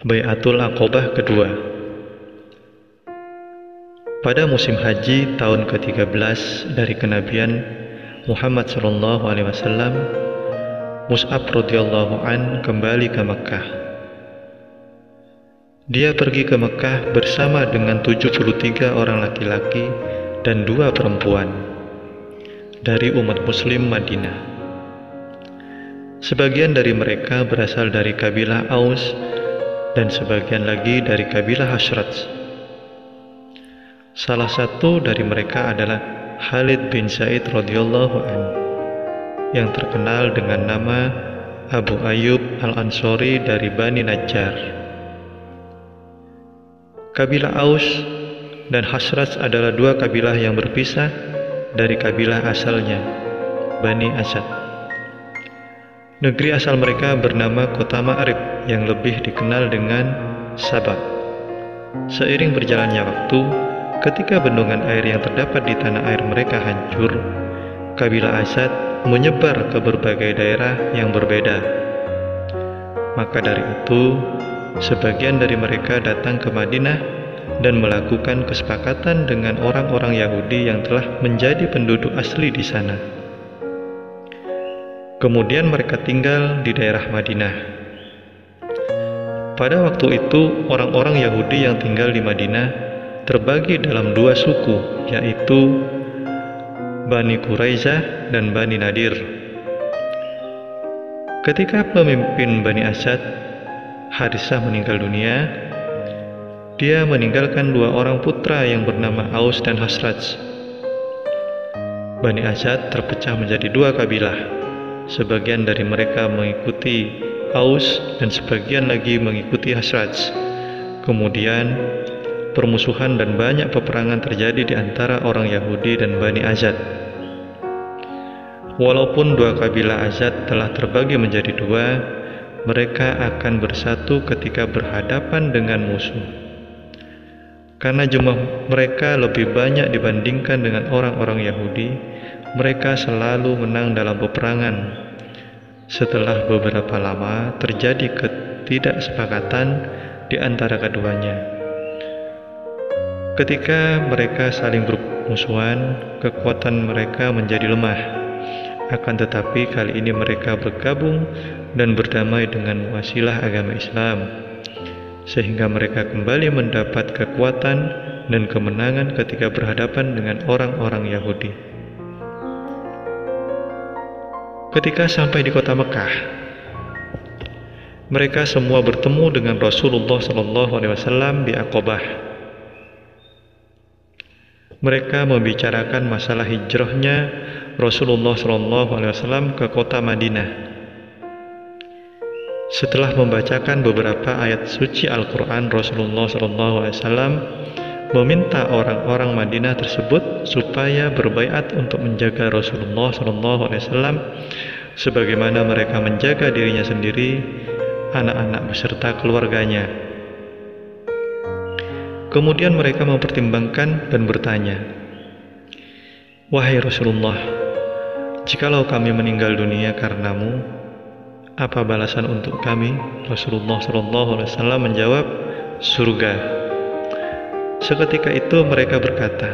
Bai'atul Aqobah kedua. Pada musim haji tahun ke-13 dari kenabian Muhammad SAW, Mus'ab radhiyallahu an kembali ke Mekkah. Dia pergi ke Mekkah bersama dengan 73 orang laki-laki dan 2 perempuan dari umat muslim Madinah. Sebagian dari mereka berasal dari kabilah Aus dan sebagian lagi dari kabilah Hasraj. Salah satu dari mereka adalah Khalid bin Zaid radhiyallahu an, yang terkenal dengan nama Abu Ayyub Al-Ansori dari Bani Najjar. Kabilah Aus dan Hasraj adalah 2 kabilah yang berpisah dari kabilah asalnya, Bani Asad. Negeri asal mereka bernama Kota Ma'rib yang lebih dikenal dengan Sabah. Seiring berjalannya waktu, ketika bendungan air yang terdapat di tanah air mereka hancur, kabilah Asad menyebar ke berbagai daerah yang berbeda. Maka dari itu, sebagian dari mereka datang ke Madinah dan melakukan kesepakatan dengan orang-orang Yahudi yang telah menjadi penduduk asli di sana. Kemudian mereka tinggal di daerah Madinah. Pada waktu itu, orang-orang Yahudi yang tinggal di Madinah terbagi dalam 2 suku, yaitu Bani Quraizah dan Bani Nadir. Ketika pemimpin Bani Asad, Harisah, meninggal dunia, dia meninggalkan 2 orang putra yang bernama Aus dan Hasraj. Bani Asad terpecah menjadi 2 kabilah. Sebagian dari mereka mengikuti Aus dan sebagian lagi mengikuti Hasraj. Kemudian permusuhan dan banyak peperangan terjadi di antara orang Yahudi dan Bani Asad. Walaupun 2 kabilah Asad telah terbagi menjadi 2, mereka akan bersatu ketika berhadapan dengan musuh. Karena jumlah mereka lebih banyak dibandingkan dengan orang-orang Yahudi, mereka selalu menang dalam peperangan. Setelah beberapa lama terjadi ketidaksepakatan di antara keduanya. Ketika mereka saling bermusuhan, kekuatan mereka menjadi lemah. Akan tetapi kali ini mereka bergabung dan berdamai dengan wasilah agama Islam, sehingga mereka kembali mendapat kekuatan dan kemenangan ketika berhadapan dengan orang-orang Yahudi. Ketika sampai di kota Mekah, mereka semua bertemu dengan Rasulullah SAW di Aqobah. Mereka membicarakan masalah hijrahnya Rasulullah SAW ke kota Madinah. Setelah membacakan beberapa ayat suci Al-Quran, Rasulullah SAW meminta orang-orang Madinah tersebut supaya berbaiat untuk menjaga Rasulullah SAW sebagaimana mereka menjaga dirinya sendiri, anak-anak beserta keluarganya. Kemudian mereka mempertimbangkan dan bertanya, "Wahai Rasulullah, jikalau kami meninggal dunia karenamu, apa balasan untuk kami?" Rasulullah SAW menjawab, "Surga." Seketika itu mereka berkata,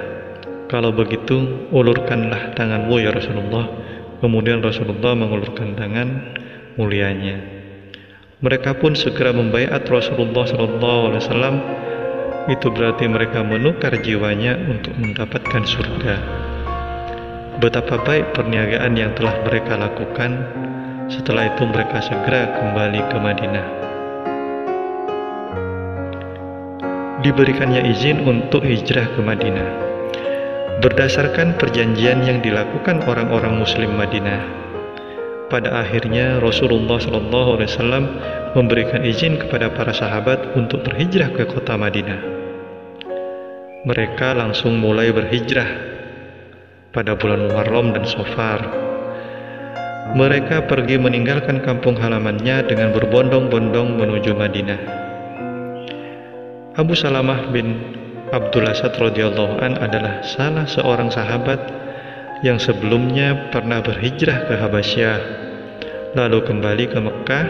"Kalau begitu, ulurkanlah tanganmu ya Rasulullah." Kemudian Rasulullah mengulurkan tangan mulianya. Mereka pun segera membaiat Rasulullah SAW. Itu berarti mereka menukar jiwanya untuk mendapatkan surga. Betapa baik perniagaan yang telah mereka lakukan. Setelah itu mereka segera kembali ke Madinah. Diberikannya izin untuk hijrah ke Madinah. Berdasarkan perjanjian yang dilakukan orang-orang muslim Madinah, pada akhirnya Rasulullah SAW memberikan izin kepada para sahabat untuk berhijrah ke kota Madinah. Mereka langsung mulai berhijrah pada bulan Muharram dan Safar. Mereka pergi meninggalkan kampung halamannya dengan berbondong-bondong menuju Madinah. Abu Salamah bin Abdul Asad radhiyallahu an adalah salah seorang sahabat yang sebelumnya pernah berhijrah ke Habasyah, lalu kembali ke Mekkah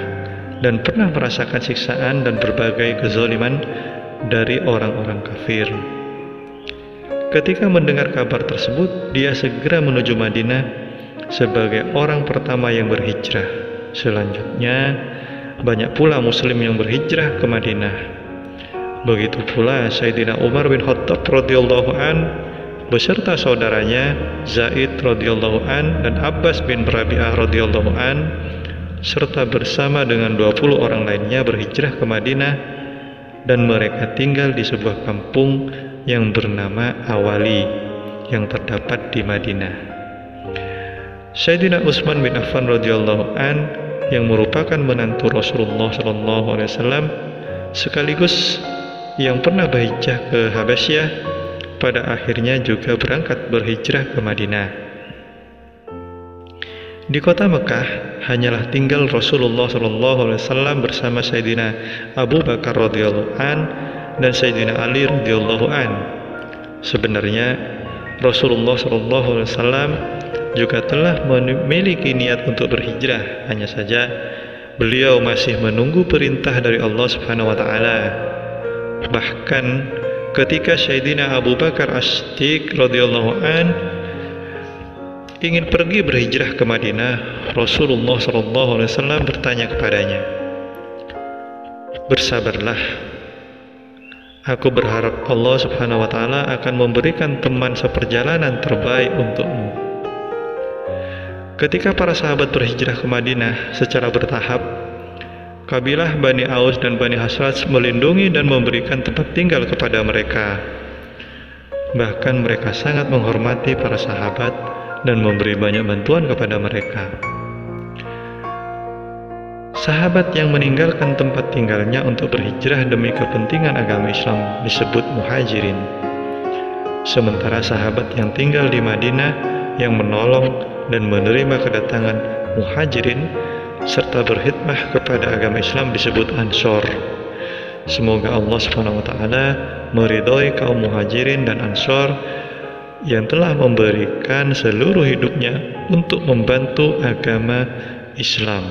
dan pernah merasakan siksaan dan berbagai kezaliman dari orang-orang kafir. Ketika mendengar kabar tersebut, dia segera menuju Madinah sebagai orang pertama yang berhijrah. Selanjutnya, banyak pula muslim yang berhijrah ke Madinah. Begitu pula Sayyidina Umar bin Khattab radhiyallahu an beserta saudaranya Zaid radhiyallahu an dan Abbas bin Rabi'ah radhiyallahu an serta bersama dengan 20 orang lainnya berhijrah ke Madinah, dan mereka tinggal di sebuah kampung yang bernama Awali yang terdapat di Madinah. Sayyidina Utsman bin Affan radhiyallahu an yang merupakan menantu Rasulullah sallallahu alaihi wasallam sekaligus yang pernah berhijrah ke Habasyah, pada akhirnya juga berangkat berhijrah ke Madinah. Di kota Mekah hanyalah tinggal Rasulullah sallallahu alaihi wasallam bersama Sayyidina Abu Bakar radhiyallahu an dan Sayyidina Ali radhiyallahu an. Sebenarnya Rasulullah sallallahu alaihi wasallam juga telah memiliki niat untuk berhijrah, hanya saja beliau masih menunggu perintah dari Allah Subhanahu wa taala. Bahkan ketika Sayyidina Abu Bakar As-Siddiq radhiyallahu an ingin pergi berhijrah ke Madinah, Rasulullah sallallahu alaihi wasallam bertanya kepadanya, "Bersabarlah. Aku berharap Allah Subhanahu wa taala akan memberikan teman seperjalanan terbaik untukmu." Ketika para sahabat berhijrah ke Madinah secara bertahap, kabilah Bani Aus dan Bani Khazraj melindungi dan memberikan tempat tinggal kepada mereka. Bahkan mereka sangat menghormati para sahabat dan memberi banyak bantuan kepada mereka. Sahabat yang meninggalkan tempat tinggalnya untuk berhijrah demi kepentingan agama Islam disebut muhajirin. Sementara sahabat yang tinggal di Madinah yang menolong dan menerima kedatangan muhajirin serta berkhidmah kepada agama Islam disebut Ansor. Semoga Allah Subhanahu wa taala meridhai kaum muhajirin dan Ansor yang telah memberikan seluruh hidupnya untuk membantu agama Islam.